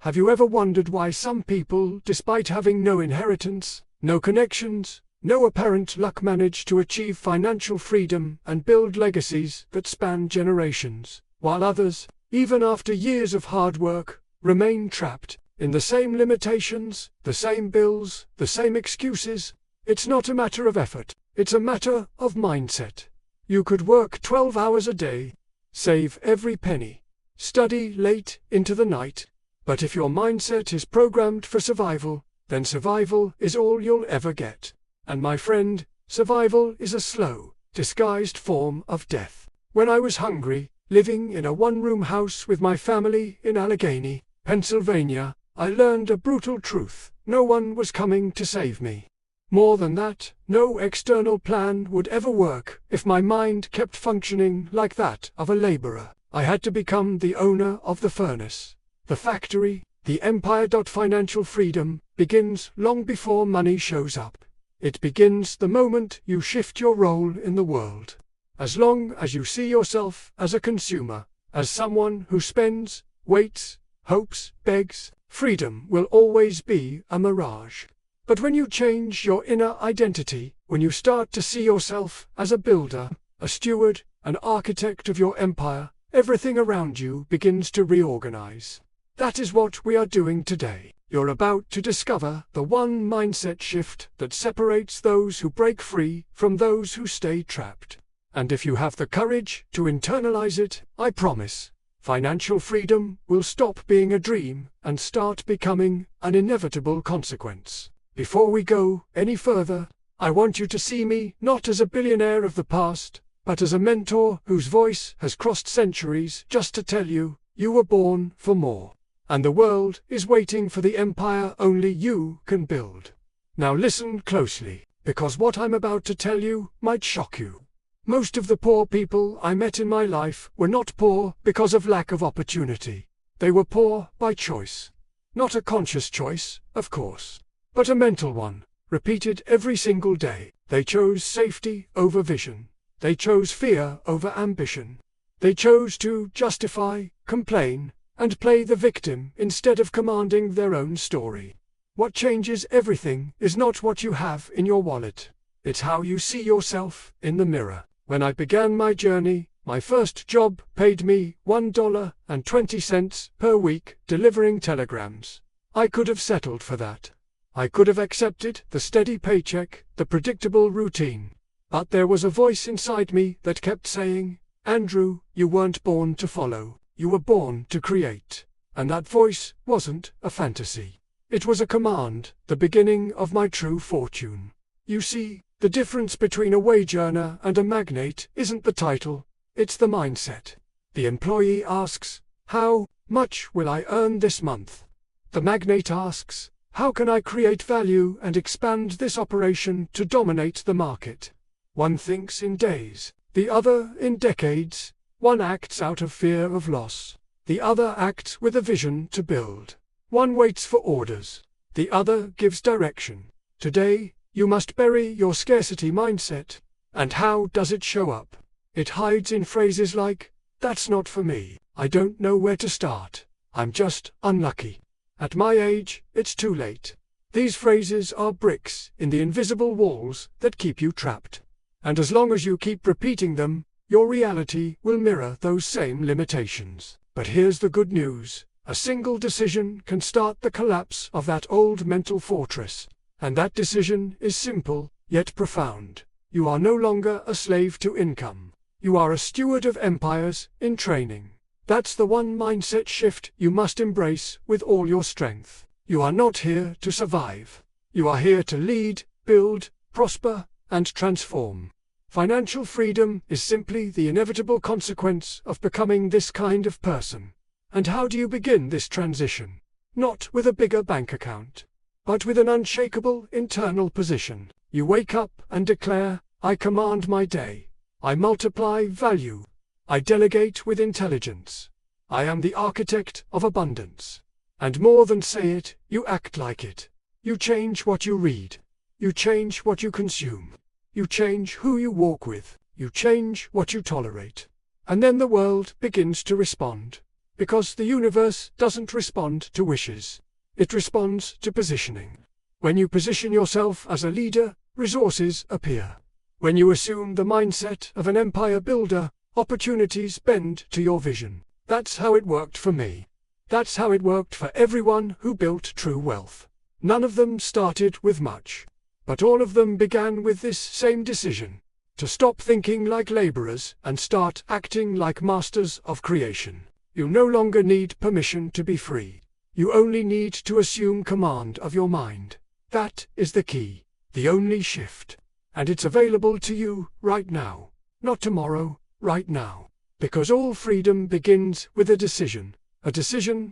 Have you ever wondered why some people, despite having no inheritance, no connections, no apparent luck, manage to achieve financial freedom and build legacies that span generations, while others, even after years of hard work, remain trapped in the same limitations, the same bills, the same excuses? It's not a matter of effort, it's a matter of mindset. You could work 12 hours a day, save every penny, study late into the night, but if your mindset is programmed for survival, then survival is all you'll ever get. And my friend, survival is a slow, disguised form of death. When I was hungry, living in a one-room house with my family in Allegheny, Pennsylvania, I learned a brutal truth: no one was coming to save me. More than that, no external plan would ever work if my mind kept functioning like that of a laborer. I had to become the owner of the furnace, the factory, the empire. Financial freedom begins long before money shows up. It begins the moment you shift your role in the world. As long as you see yourself as a consumer, as someone who spends, waits, hopes, begs, freedom will always be a mirage. But when you change your inner identity, when you start to see yourself as a builder, a steward, an architect of your empire, everything around you begins to reorganize. That is what we are doing today. You're about to discover the one mindset shift that separates those who break free from those who stay trapped. And if you have the courage to internalize it, I promise, financial freedom will stop being a dream and start becoming an inevitable consequence. Before we go any further, I want you to see me not as a billionaire of the past, but as a mentor whose voice has crossed centuries, just to tell you, you were born for more. And the world is waiting for the empire only you can build. Now listen closely, because what I'm about to tell you might shock you. Most of the poor people I met in my life were not poor because of lack of opportunity. They were poor by choice. Not a conscious choice, of course, but a mental one, repeated every single day. They chose safety over vision. They chose fear over ambition. They chose to justify, complain, and play the victim instead of commanding their own story. What changes everything is not what you have in your wallet. It's how you see yourself in the mirror. When I began my journey, my first job paid me $1.20 per week delivering telegrams. I could have settled for that. I could have accepted the steady paycheck, the predictable routine. But there was a voice inside me that kept saying, "Andrew, you weren't born to follow. You were born to create." And that voice wasn't a fantasy. It was a command, the beginning of my true fortune. You see, the difference between a wage earner and a magnate isn't the title, it's the mindset. The employee asks, "How much will I earn this month?" The magnate asks, "How can I create value and expand this operation to dominate the market?" One thinks in days, the other in decades. One acts out of fear of loss. The other acts with a vision to build. One waits for orders. The other gives direction. Today, you must bury your scarcity mindset. And how does it show up? It hides in phrases like, "That's not for me. I don't know where to start. I'm just unlucky. At my age, it's too late." These phrases are bricks in the invisible walls that keep you trapped. And as long as you keep repeating them, your reality will mirror those same limitations. But here's the good news. A single decision can start the collapse of that old mental fortress. And that decision is simple, yet profound. You are no longer a slave to income. You are a steward of empires in training. That's the one mindset shift you must embrace with all your strength. You are not here to survive. You are here to lead, build, prosper, and transform. Financial freedom is simply the inevitable consequence of becoming this kind of person. And how do you begin this transition? Not with a bigger bank account, but with an unshakable internal position. You wake up and declare, "I command my day. I multiply value. I delegate with intelligence. I am the architect of abundance." And more than say it, you act like it. You change what you read. You change what you consume. You change who you walk with. You change what you tolerate. And then the world begins to respond. Because the universe doesn't respond to wishes. It responds to positioning. When you position yourself as a leader, resources appear. When you assume the mindset of an empire builder, opportunities bend to your vision. That's how it worked for me. That's how it worked for everyone who built true wealth. None of them started with much. But all of them began with this same decision: to stop thinking like laborers and start acting like masters of creation. You no longer need permission to be free. You only need to assume command of your mind. That is the key, the only shift. And it's available to you right now. Not tomorrow, right now. Because all freedom begins with a decision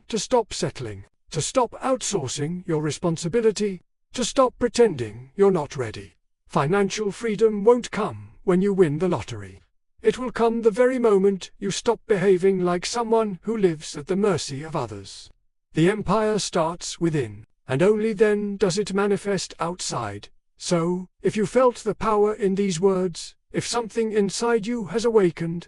to stop settling, to stop outsourcing your responsibility, to stop pretending you're not ready. Financial freedom won't come when you win the lottery. It will come the very moment you stop behaving like someone who lives at the mercy of others. The empire starts within, and only then does it manifest outside. So, if you felt the power in these words, if something inside you has awakened,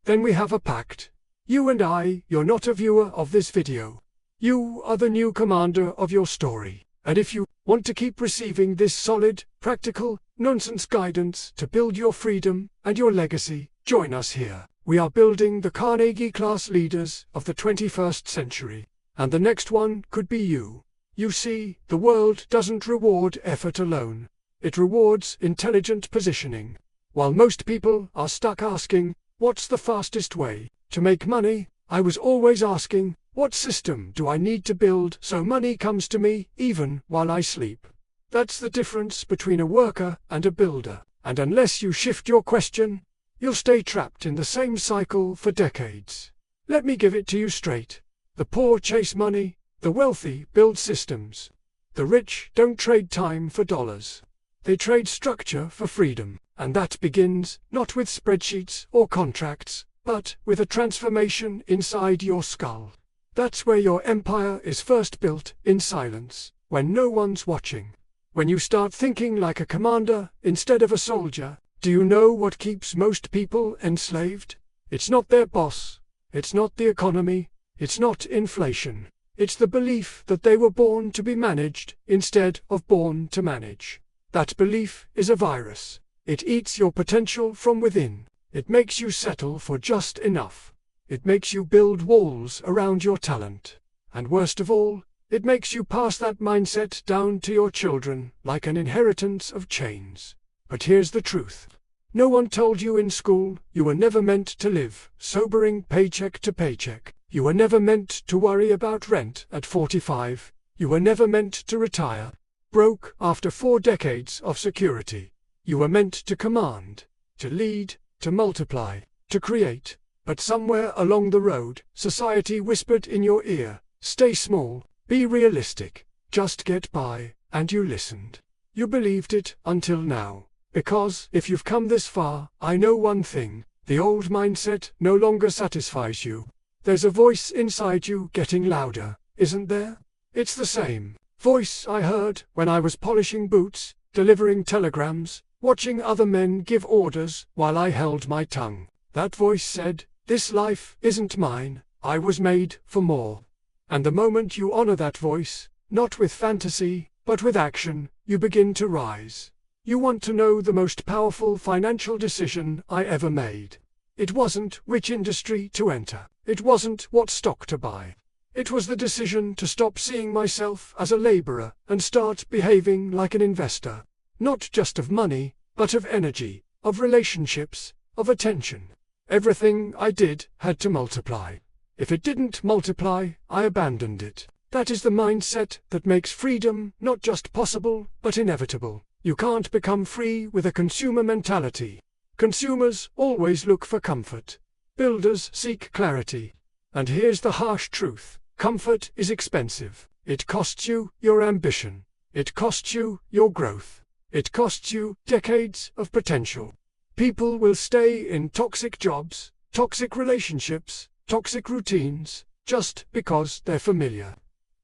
then we have a pact. You and I, you're not a viewer of this video. You are the new commander of your story. And if you want to keep receiving this solid, practical, nonsense guidance to build your freedom and your legacy, join us here. We are building the Carnegie class leaders of the 21st century. And the next one could be you. You see, the world doesn't reward effort alone. It rewards intelligent positioning. While most people are stuck asking, what's the fastest way to make money? I was always asking, what system do I need to build so money comes to me even while I sleep? That's the difference between a worker and a builder. And unless you shift your question, you'll stay trapped in the same cycle for decades. Let me give it to you straight. The poor chase money, the wealthy build systems. The rich don't trade time for dollars. They trade structure for freedom. And that begins not with spreadsheets or contracts, but with a transformation inside your skull. That's where your empire is first built, in silence, when no one's watching. When you start thinking like a commander instead of a soldier. Do you know what keeps most people enslaved? It's not their boss. It's not the economy. It's not inflation. It's the belief that they were born to be managed instead of born to manage. That belief is a virus. It eats your potential from within. It makes you settle for just enough. It makes you build walls around your talent. And worst of all, it makes you pass that mindset down to your children like an inheritance of chains. But here's the truth. No one told you in school you were never meant to live, sobering paycheck to paycheck. You were never meant to worry about rent at 45. You were never meant to retire broke after 4 decades of security. You were meant to command, to lead, to multiply, to create. But somewhere along the road, society whispered in your ear, stay small, be realistic, just get by, and you listened. You believed it until now. Because, if you've come this far, I know one thing, the old mindset no longer satisfies you. There's a voice inside you getting louder, isn't there? It's the same voice I heard when I was polishing boots, delivering telegrams, watching other men give orders while I held my tongue. That voice said, this life isn't mine, I was made for more. And the moment you honor that voice, not with fantasy, but with action, you begin to rise. You want to know the most powerful financial decision I ever made? It wasn't which industry to enter. It wasn't what stock to buy. It was the decision to stop seeing myself as a laborer and start behaving like an investor. Not just of money, but of energy, of relationships, of attention. Everything I did had to multiply. If it didn't multiply, I abandoned it. That is the mindset that makes freedom not just possible, but inevitable. You can't become free with a consumer mentality. Consumers always look for comfort. Builders seek clarity. And here's the harsh truth. Comfort is expensive. It costs you your ambition. It costs you your growth. It costs you decades of potential. People will stay in toxic jobs, toxic relationships, toxic routines, just because they're familiar.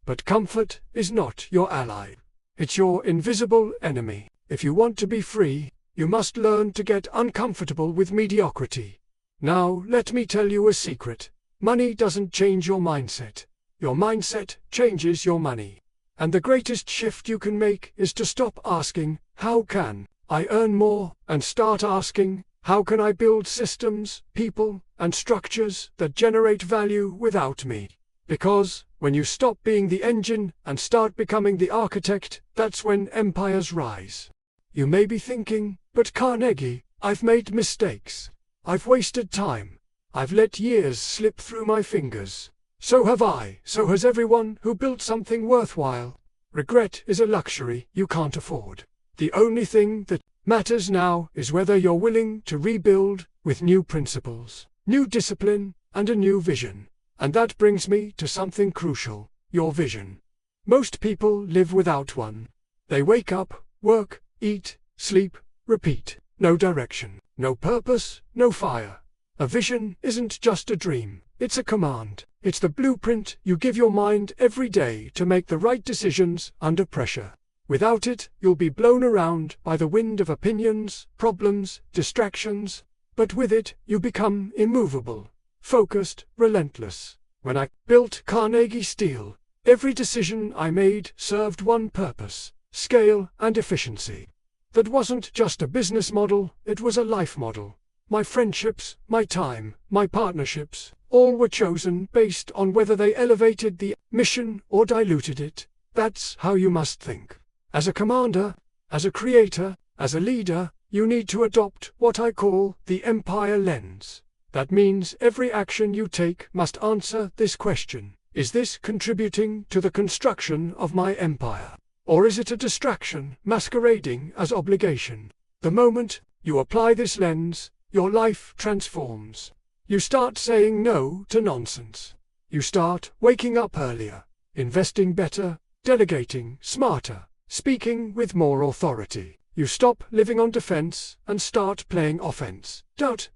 But comfort is not your ally. It's your invisible enemy. If you want to be free, you must learn to get uncomfortable with mediocrity. Now, let me tell you a secret. Money doesn't change your mindset. Your mindset changes your money. And the greatest shift you can make is to stop asking, how can I earn more, and start asking, how can I build systems, people, and structures that generate value without me? Because when you stop being the engine and start becoming the architect, that's when empires rise. You may be thinking, but Carnegie, I've made mistakes. I've wasted time. I've let years slip through my fingers. So have I, so has everyone who built something worthwhile. Regret is a luxury you can't afford. The only thing that matters now is whether you're willing to rebuild with new principles, new discipline, and a new vision. And that brings me to something crucial, your vision. Most people live without one. They wake up, work, eat, sleep, repeat. No direction, no purpose, no fire. A vision isn't just a dream, it's a command. It's the blueprint you give your mind every day to make the right decisions under pressure. Without it, you'll be blown around by the wind of opinions, problems, distractions. But with it, you become immovable, focused, relentless. When I built Carnegie Steel, every decision I made served one purpose: scale and efficiency. That wasn't just a business model, it was a life model. My friendships, my time, my partnerships, all were chosen based on whether they elevated the mission or diluted it. That's how you must think. As a commander, as a creator, as a leader, you need to adopt what I call the empire lens. That means every action you take must answer this question: is this contributing to the construction of my empire? Or is it a distraction masquerading as obligation? The moment you apply this lens, your life transforms. You start saying no to nonsense. You start waking up earlier, investing better, delegating smarter, speaking with more authority. You stop living on defense and start playing offense.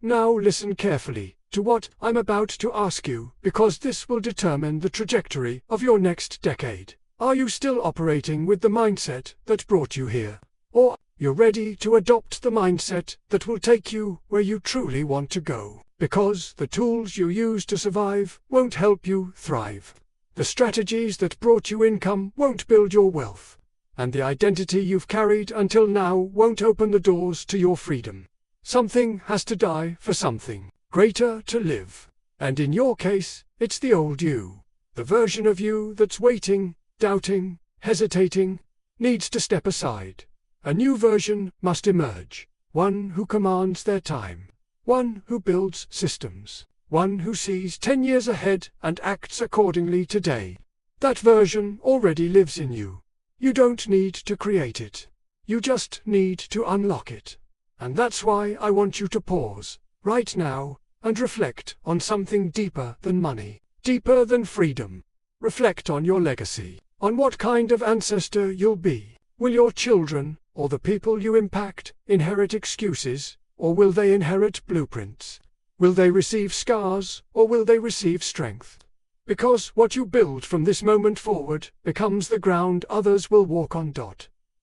Now listen carefully to what I'm about to ask you, because this will determine the trajectory of your next decade. Are you still operating with the mindset that brought you here? Or you're ready to adopt the mindset that will take you where you truly want to go? Because the tools you use to survive won't help you thrive. The strategies that brought you income won't build your wealth. And the identity you've carried until now won't open the doors to your freedom. Something has to die for something greater to live. And in your case, it's the old you. The version of you that's waiting, doubting, hesitating, needs to step aside. A new version must emerge. One who commands their time. One who builds systems. One who sees 10 years ahead and acts accordingly today. That version already lives in you. You don't need to create it. You just need to unlock it. And that's why I want you to pause, right now, and reflect on something deeper than money, deeper than freedom. Reflect on your legacy, on what kind of ancestor you'll be. Will your children, or the people you impact, inherit excuses, or will they inherit blueprints? Will they receive scars, or will they receive strength? Because what you build from this moment forward becomes the ground others will walk on.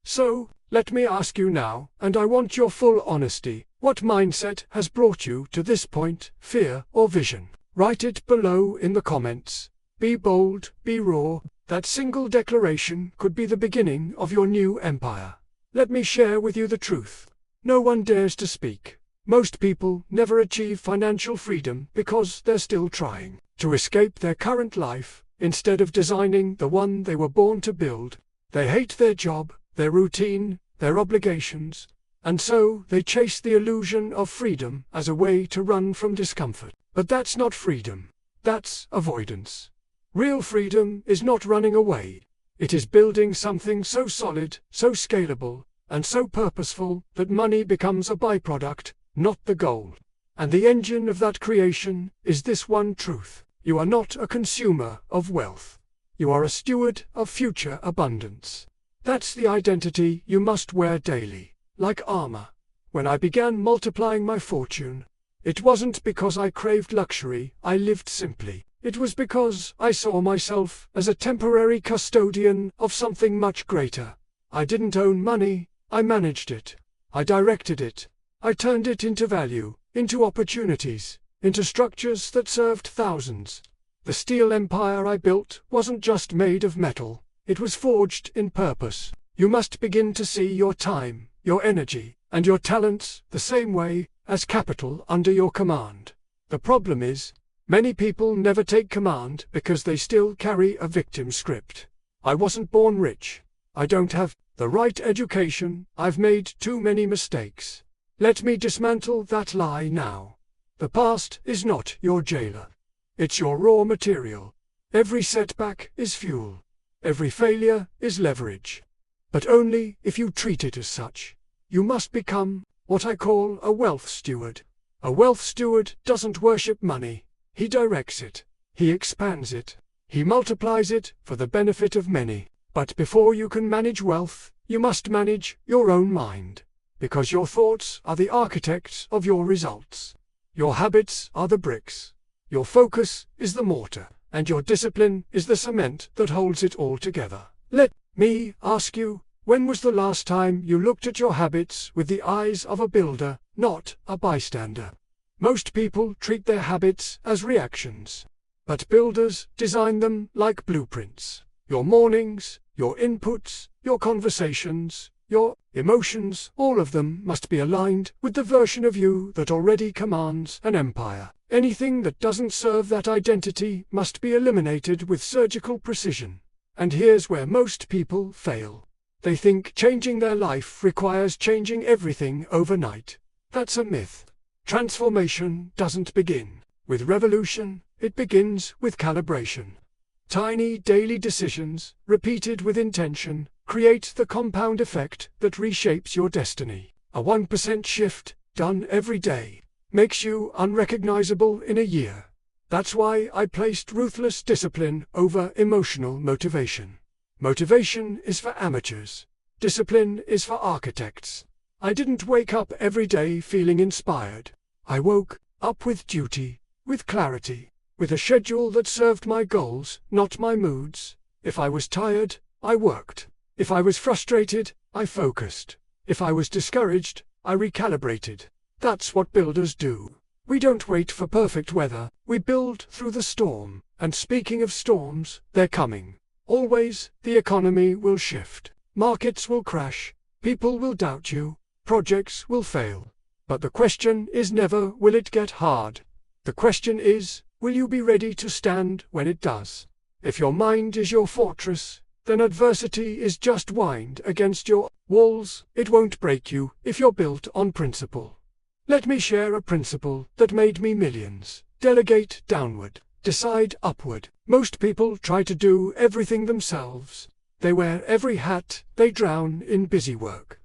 So, let me ask you now, and I want your full honesty, what mindset has brought you to this point, fear or vision? Write it below in the comments. Be bold, be raw. That single declaration could be the beginning of your new empire. Let me share with you the truth. No one dares to speak. Most people never achieve financial freedom because they're still trying to escape their current life, instead of designing the one they were born to build. They hate their job, their routine, their obligations, and so they chase the illusion of freedom as a way to run from discomfort. But that's not freedom. That's avoidance. Real freedom is not running away. It is building something so solid, so scalable, and so purposeful that money becomes a byproduct, not the goal. And the engine of that creation is this one truth: you are not a consumer of wealth. You are a steward of future abundance. That's the identity you must wear daily, like armor. When I began multiplying my fortune, it wasn't because I craved luxury, I lived simply. It was because I saw myself as a temporary custodian of something much greater. I didn't own money, I managed it. I directed it. I turned it into value, into opportunities, into structures that served thousands. The steel empire I built wasn't just made of metal, it was forged in purpose. You must begin to see your time, your energy, and your talents the same way as capital under your command. The problem is, many people never take command because they still carry a victim script. I wasn't born rich. I don't have the right education. I've made too many mistakes. Let me dismantle that lie now. The past is not your jailer. It's your raw material. Every setback is fuel. Every failure is leverage. But only if you treat it as such. You must become what I call a wealth steward. A wealth steward doesn't worship money. He directs it. He expands it. He multiplies it for the benefit of many. But before you can manage wealth, you must manage your own mind. Because your thoughts are the architects of your results. Your habits are the bricks. Your focus is the mortar. And your discipline is the cement that holds it all together. Let me ask you, when was the last time you looked at your habits with the eyes of a builder, not a bystander? Most people treat their habits as reactions. But builders design them like blueprints. Your mornings, your inputs, your conversations, your emotions, all of them must be aligned with the version of you that already commands an empire. Anything that doesn't serve that identity must be eliminated with surgical precision. And here's where most people fail. They think changing their life requires changing everything overnight. That's a myth. Transformation doesn't begin with revolution, it begins with calibration. Tiny daily decisions, repeated with intention, create the compound effect that reshapes your destiny. A 1% shift, done every day, makes you unrecognizable in a year. That's why I placed ruthless discipline over emotional motivation. Motivation is for amateurs. Discipline is for architects. I didn't wake up every day feeling inspired. I woke up with duty, with clarity, with a schedule that served my goals, not my moods. If I was tired, I worked. If I was frustrated, I focused. If I was discouraged, I recalibrated. That's what builders do. We don't wait for perfect weather, we build through the storm. And speaking of storms, they're coming. Always, the economy will shift. Markets will crash. People will doubt you. Projects will fail. But the question is never, will it get hard? The question is, will you be ready to stand when it does? If your mind is your fortress, then adversity is just wind against your walls. It won't break you if you're built on principle. Let me share a principle that made me millions. Delegate downward. Decide upward. Most people try to do everything themselves. They wear every hat, they drown in busy work.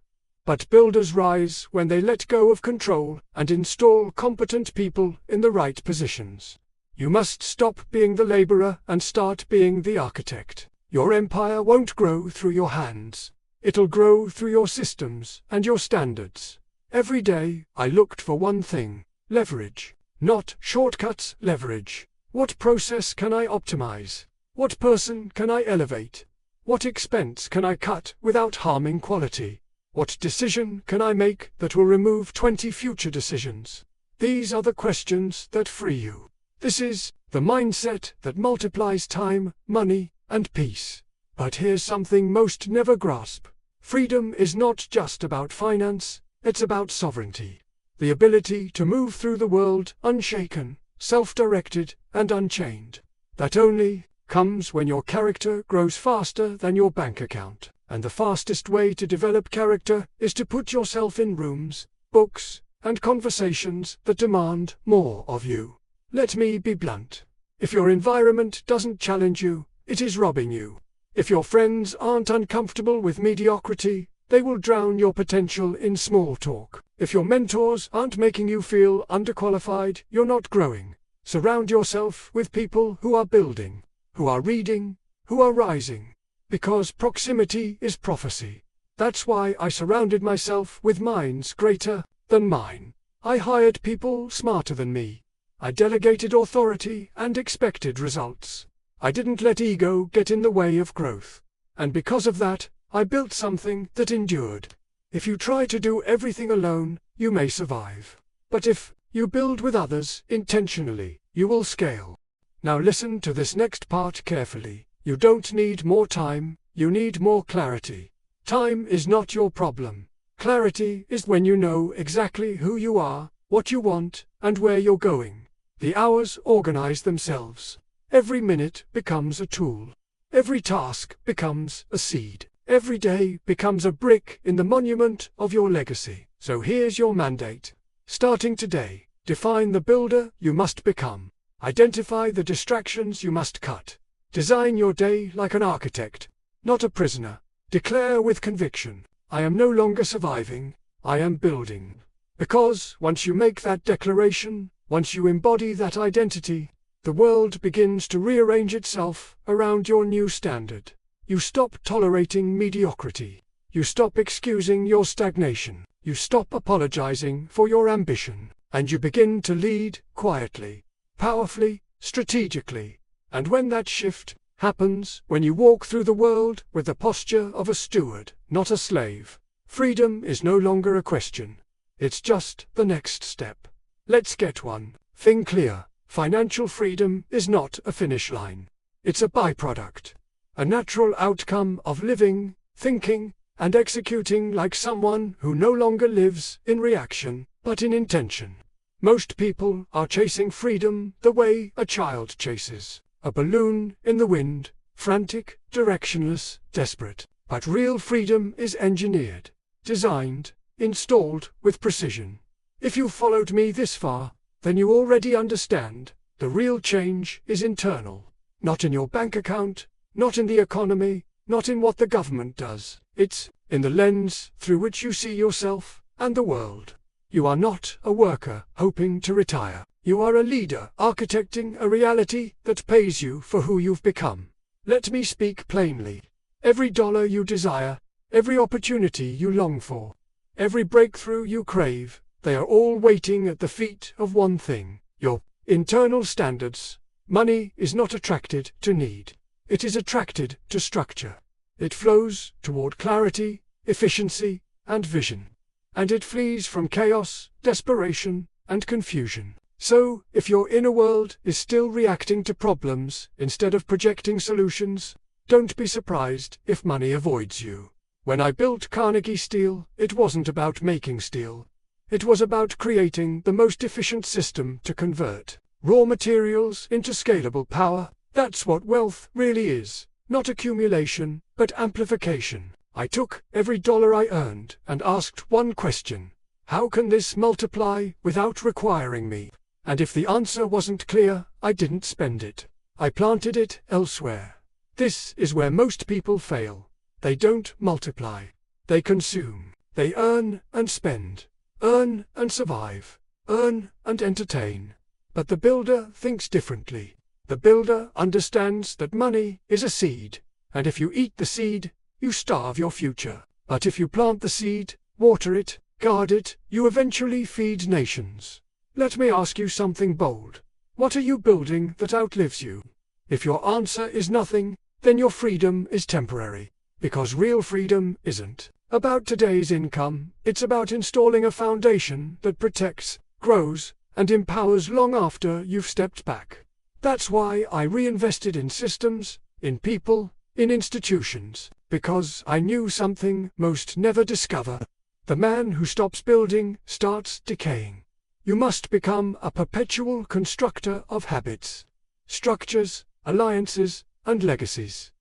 But builders rise when they let go of control and install competent people in the right positions. You must stop being the laborer and start being the architect. Your empire won't grow through your hands. It'll grow through your systems and your standards. Every day, I looked for one thing: leverage. Not shortcuts, leverage. What process can I optimize? What person can I elevate? What expense can I cut without harming quality? What decision can I make that will remove 20 future decisions? These are the questions that free you. This is the mindset that multiplies time, money, and peace. But here's something most never grasp. Freedom is not just about finance, it's about sovereignty. The ability to move through the world unshaken, self-directed, and unchained. That only comes when your character grows faster than your bank account. And the fastest way to develop character is to put yourself in rooms, books, and conversations that demand more of you. Let me be blunt. If your environment doesn't challenge you, it is robbing you. If your friends aren't uncomfortable with mediocrity, they will drown your potential in small talk. If your mentors aren't making you feel underqualified, you're not growing. Surround yourself with people who are building, who are reading, who are rising. Because proximity is prophecy. That's why I surrounded myself with minds greater than mine. I hired people smarter than me. I delegated authority and expected results. I didn't let ego get in the way of growth. And because of that, I built something that endured. If you try to do everything alone, you may survive. But if You build with others, intentionally, you will scale. Now listen to this next part carefully. You don't need more time, you need more clarity. Time is not your problem. Clarity is when you know exactly who you are, what you want, and where you're going. The hours organize themselves. Every minute becomes a tool. Every task becomes a seed. Every day becomes a brick in the monument of your legacy. So here's your mandate. Starting today, define the builder you must become. Identify the distractions you must cut. Design your day like an architect, not a prisoner. Declare with conviction, I am no longer surviving, I am building. Because once you make that declaration, once you embody that identity, the world begins to rearrange itself around your new standard. You stop tolerating mediocrity. You stop excusing your stagnation. You stop apologizing for your ambition. And you begin to lead quietly, powerfully, strategically. And when that shift happens, when you walk through the world with the posture of a steward, not a slave, freedom is no longer a question. It's just the next step. Let's get one thing clear. Financial freedom is not a finish line. It's a byproduct, a natural outcome of living, thinking, and executing like someone who no longer lives in reaction, but in intention. Most people are chasing freedom the way a child chases a balloon in the wind, frantic, directionless, desperate. But real freedom is engineered, designed, installed with precision. If you've followed me this far, then you already understand. The real change is internal. Not in your bank account, not in the economy, not in what the government does. It's in the lens through which you see yourself and the world. You are not a worker hoping to retire. You are a leader architecting a reality that pays you for who you've become. Let me speak plainly. Every dollar you desire, every opportunity you long for, every breakthrough you crave, they are all waiting at the feet of one thing: your internal standards. Money is not attracted to need. It is attracted to structure. It flows toward clarity, efficiency, and vision. And it flees from chaos, desperation, and confusion. So, if your inner world is still reacting to problems instead of projecting solutions, don't be surprised if money avoids you. When I built Carnegie Steel, it wasn't about making steel. It was about creating the most efficient system to convert raw materials into scalable power. That's what wealth really is. Not accumulation, but amplification. I took every dollar I earned and asked one question: how can this multiply without requiring me? And if the answer wasn't clear, I didn't spend it. I planted it elsewhere. This is where most people fail. They don't multiply. They consume. They earn and spend. Earn and survive. Earn and entertain. But the builder thinks differently. The builder understands that money is a seed, and if you eat the seed, you starve your future. But if you plant the seed, water it, guard it, you eventually feed nations. Let me ask you something bold. What are you building that outlives you? If your answer is nothing, then your freedom is temporary. Because real freedom isn't about today's income, it's about installing a foundation that protects, grows, and empowers long after you've stepped back. That's why I reinvested in systems, in people, in institutions, because I knew something most never discover. The man who stops building starts decaying. You must become a perpetual constructor of habits, structures, alliances, and legacies.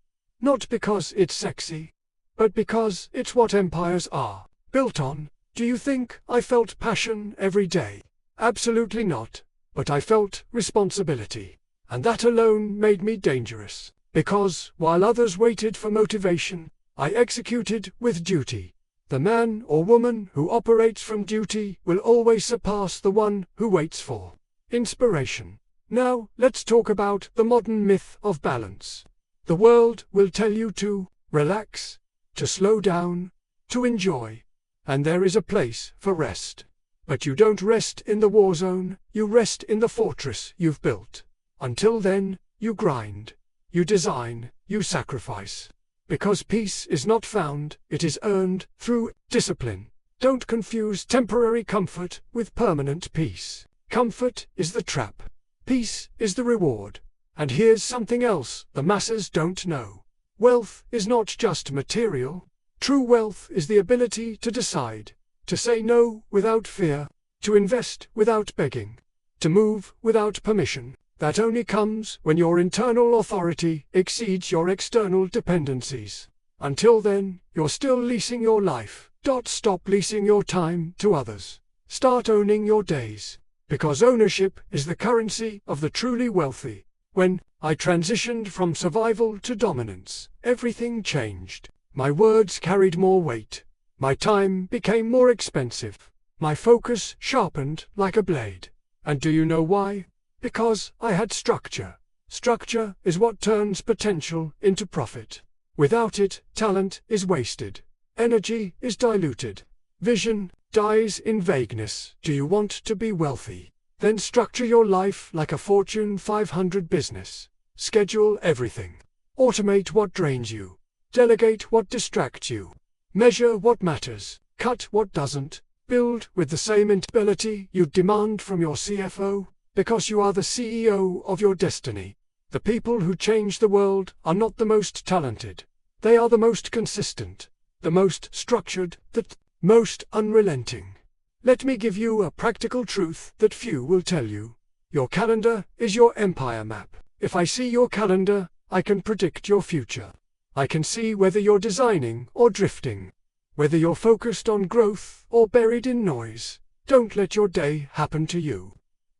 Not because it's sexy, but because it's what empires are built on. Do you think I felt passion every day? Absolutely not. But I felt responsibility. And that alone made me dangerous. Because, while others waited for motivation, I executed with duty. The man or woman who operates from duty will always surpass the one who waits for inspiration. Now, let's talk about the modern myth of balance. The world will tell you to relax, to slow down, to enjoy. And there is a place for rest. But you don't rest in the war zone, you rest in the fortress you've built. Until then, you grind, you design, you sacrifice. Because peace is not found, it is earned through discipline. Don't confuse temporary comfort with permanent peace. Comfort is the trap. Peace is the reward. And here's something else the masses don't know. Wealth is not just material. True wealth is the ability to decide, to say no without fear, to invest without begging, to move without permission. That only comes when your internal authority exceeds your external dependencies. Until then, you're still leasing your life. Stop leasing your time to others. Start owning your days. Because ownership is the currency of the truly wealthy. When I transitioned from survival to dominance, everything changed. My words carried more weight. My time became more expensive. My focus sharpened like a blade. And do you know why? Because I had structure. Structure is what turns potential into profit. Without it, talent is wasted. Energy is diluted. Vision dies in vagueness. Do you want to be wealthy? Then structure your life like a Fortune 500 business. Schedule everything. Automate what drains you. Delegate what distracts you. Measure what matters. Cut what doesn't. Build with the same ability you demand from your CFO, because you are the CEO of your destiny. The people who change the world are not the most talented. They are the most consistent, the most structured, the most unrelenting. Let me give you a practical truth that few will tell you. Your calendar is your empire map. If I see your calendar, I can predict your future. I can see whether you're designing or drifting, whether you're focused on growth or buried in noise. Don't let your day happen to you.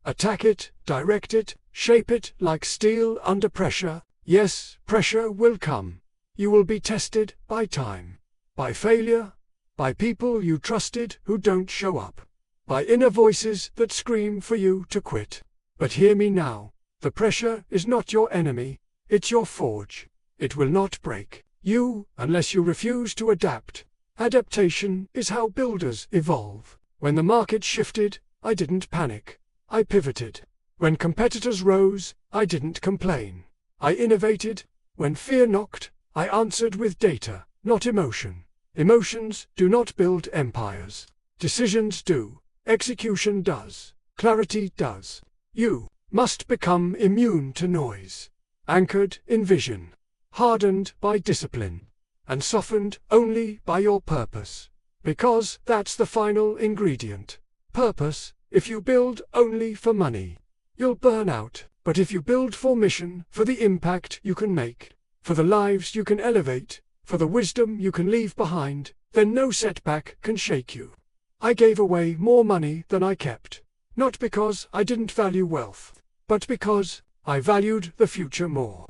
Attack it, direct it, shape it like steel under pressure. Yes, pressure will come. You will be tested by time, by failure, by people you trusted who don't show up, by inner voices that scream for you to quit. But hear me now. The pressure is not your enemy. It's your forge. It will not break you unless you refuse to adapt. Adaptation is how builders evolve. When the market shifted, I didn't panic. I pivoted. When competitors rose, I didn't complain. I innovated. When fear knocked, I answered with data, not emotion. Emotions do not build empires. Decisions do. Execution does. Clarity does. You must become immune to noise, anchored in vision, hardened by discipline, and softened only by your purpose. Because that's the final ingredient. Purpose. If you build only for money, you'll burn out. But if you build for mission, for the impact you can make, for the lives you can elevate, for the wisdom you can leave behind, then no setback can shake you. I gave away more money than I kept. Not because I didn't value wealth, but because I valued the future more.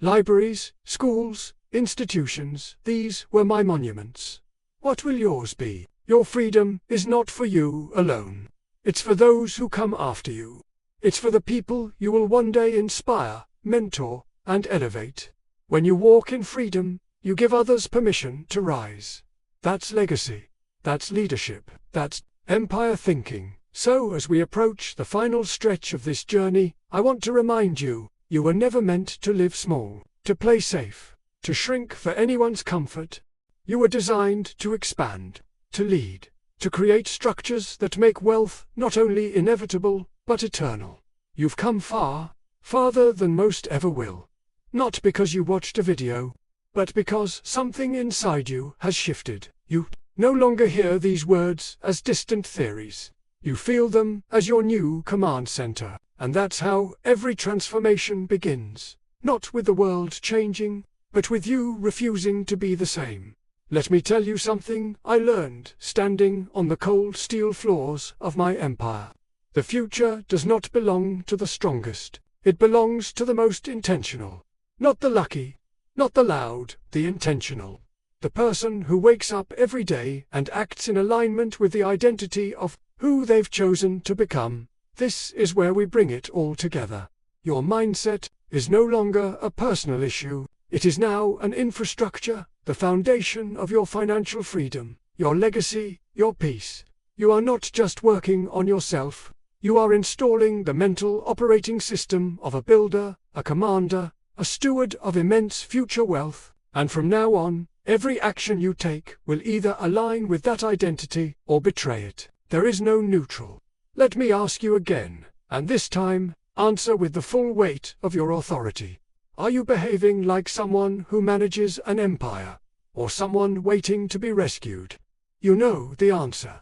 Libraries, schools, institutions, these were my monuments. What will yours be? Your freedom is not for you alone. It's for those who come after you. It's for the people you will one day inspire, mentor, and elevate. When you walk in freedom, you give others permission to rise. That's legacy. That's leadership. That's empire thinking. So as we approach the final stretch of this journey, I want to remind you, you were never meant to live small, to play safe, to shrink for anyone's comfort. You were designed to expand, to lead, to create structures that make wealth not only inevitable, but eternal. You've come far, farther than most ever will. Not because you watched a video, but because something inside you has shifted. You no longer hear these words as distant theories. You feel them as your new command center. And that's how every transformation begins. Not with the world changing, but with you refusing to be the same. Let me tell you something I learned standing on the cold steel floors of my empire. The future does not belong to the strongest. It belongs to the most intentional. Not the lucky, not the loud, the intentional. The person who wakes up every day and acts in alignment with the identity of who they've chosen to become. This is where we bring it all together. Your mindset is no longer a personal issue. It is now an infrastructure, the foundation of your financial freedom, your legacy, your peace. You are not just working on yourself. You are installing the mental operating system of a builder, a commander, a steward of immense future wealth. And from now on, every action you take will either align with that identity or betray it. There is no neutral. Let me ask you again, and this time, answer with the full weight of your authority. Are you behaving like someone who manages an empire, or someone waiting to be rescued? You know the answer.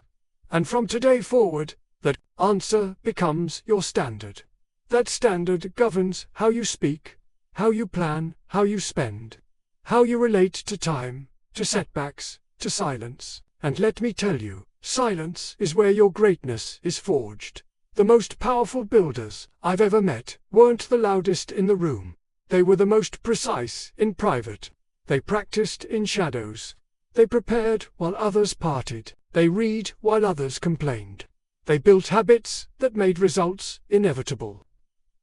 And from today forward, that answer becomes your standard. That standard governs how you speak, how you plan, how you spend, how you relate to time, to setbacks, to silence. And let me tell you, silence is where your greatness is forged. The most powerful builders I've ever met weren't the loudest in the room. They were the most precise in private. They practiced in shadows. They prepared while others partied. They read while others complained. They built habits that made results inevitable.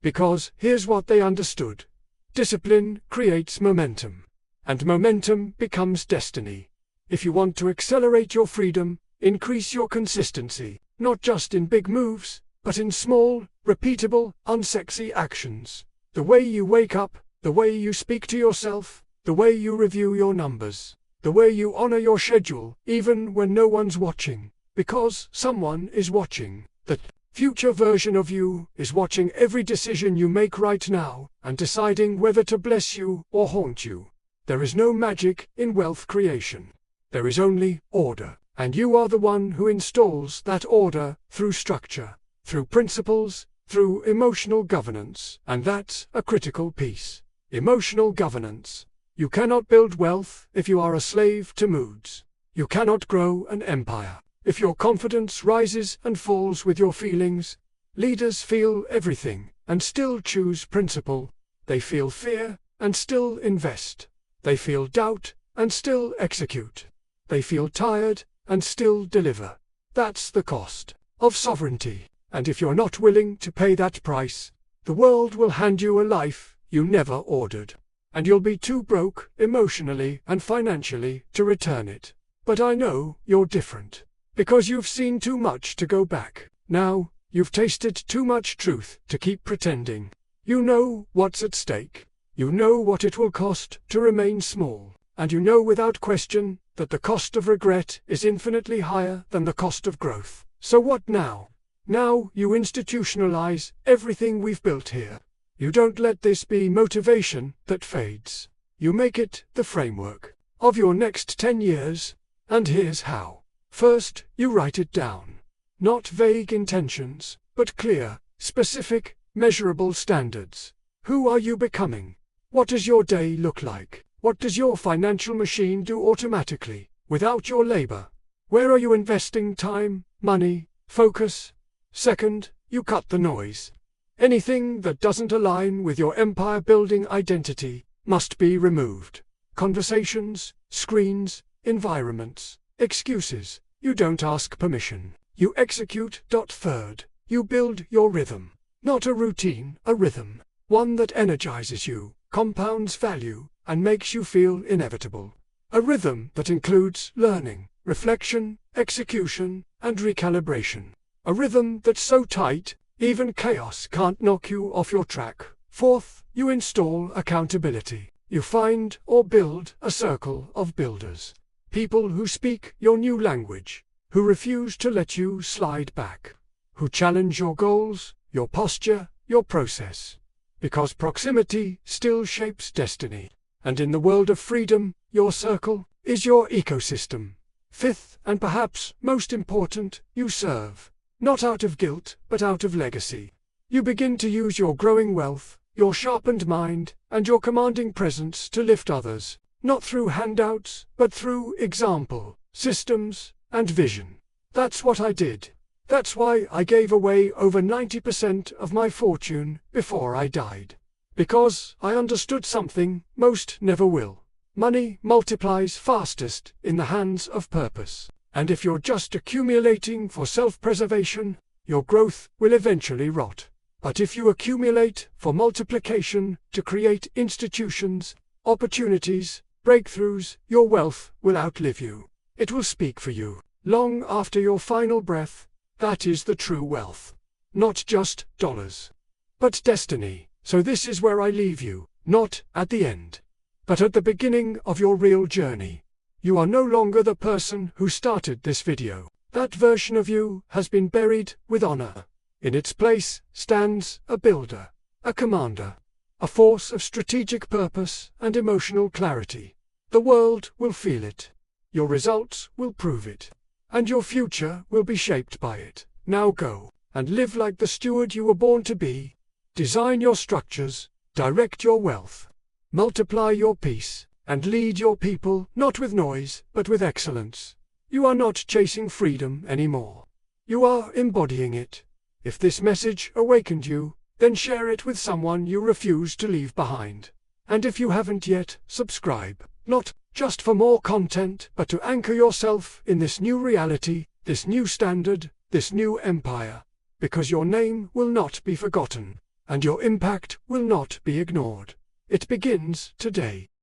Because here's what they understood. Discipline creates momentum. And momentum becomes destiny. If you want to accelerate your freedom, increase your consistency, not just in big moves, but in small, repeatable, unsexy actions. The way you wake up, the way you speak to yourself, the way you review your numbers, the way you honor your schedule, even when no one's watching. Because someone is watching. The future version of you is watching every decision you make right now and deciding whether to bless you or haunt you. There is no magic in wealth creation. There is only order, and you are the one who installs that order through structure, through principles, through emotional governance, and that's a critical piece. Emotional governance. You cannot build wealth if you are a slave to moods. You cannot grow an empire if your confidence rises and falls with your feelings. Leaders feel everything and still choose principle. They feel fear and still invest. They feel doubt and still execute. They feel tired and still deliver. That's the cost of sovereignty. And if you're not willing to pay that price, the world will hand you a life you never ordered. And you'll be too broke, emotionally and financially, to return it. But I know you're different. Because you've seen too much to go back. Now, you've tasted too much truth to keep pretending. You know what's at stake. You know what it will cost to remain small. And you know without question that the cost of regret is infinitely higher than the cost of growth. So what now? Now you institutionalize everything we've built here. You don't let this be motivation that fades. You make it the framework of your next 10 years. And here's how. First, you write it down. Not vague intentions, but clear, specific, measurable standards. Who are you becoming? What does your day look like? What does your financial machine do automatically, without your labor? Where are you investing time, money, focus? Second, you cut the noise. Anything that doesn't align with your empire-building identity must be removed. Conversations, screens, environments, excuses. You don't ask permission. You execute. Third, you build your rhythm. Not a routine, a rhythm. One that energizes you, compounds value, and makes you feel inevitable. A rhythm that includes learning, reflection, execution, and recalibration. A rhythm that's so tight, even chaos can't knock you off your track. Fourth, you install accountability. You find or build a circle of builders. People who speak your new language, who refuse to let you slide back, who challenge your goals, your posture, your process. Because proximity still shapes destiny. And in the world of freedom, your circle is your ecosystem. Fifth, and perhaps most important, you serve. Not out of guilt, but out of legacy. You begin to use your growing wealth, your sharpened mind, and your commanding presence to lift others. Not through handouts, but through example, systems, and vision. That's what I did. That's why I gave away over 90% of my fortune before I died. Because I understood something most never will. Money multiplies fastest in the hands of purpose. And if you're just accumulating for self-preservation, your growth will eventually rot. But if you accumulate for multiplication to create institutions, opportunities, breakthroughs, your wealth will outlive you. It will speak for you. Long after your final breath, that is the true wealth. Not just dollars, but destiny. So this is where I leave you, not at the end, but at the beginning of your real journey. You are no longer the person who started this video. That version of you has been buried with honor. In its place stands a builder, a commander, a force of strategic purpose and emotional clarity. The world will feel it. Your results will prove it. And your future will be shaped by it. Now go and live like the steward you were born to be. Design your structures, direct your wealth, multiply your peace, and lead your people not with noise, but with excellence. You are not chasing freedom anymore. You are embodying it. If this message awakened you, then share it with someone you refuse to leave behind. And if you haven't yet, subscribe, not just for more content, but to anchor yourself in this new reality, this new standard, this new empire. Because your name will not be forgotten, and your impact will not be ignored. It begins today.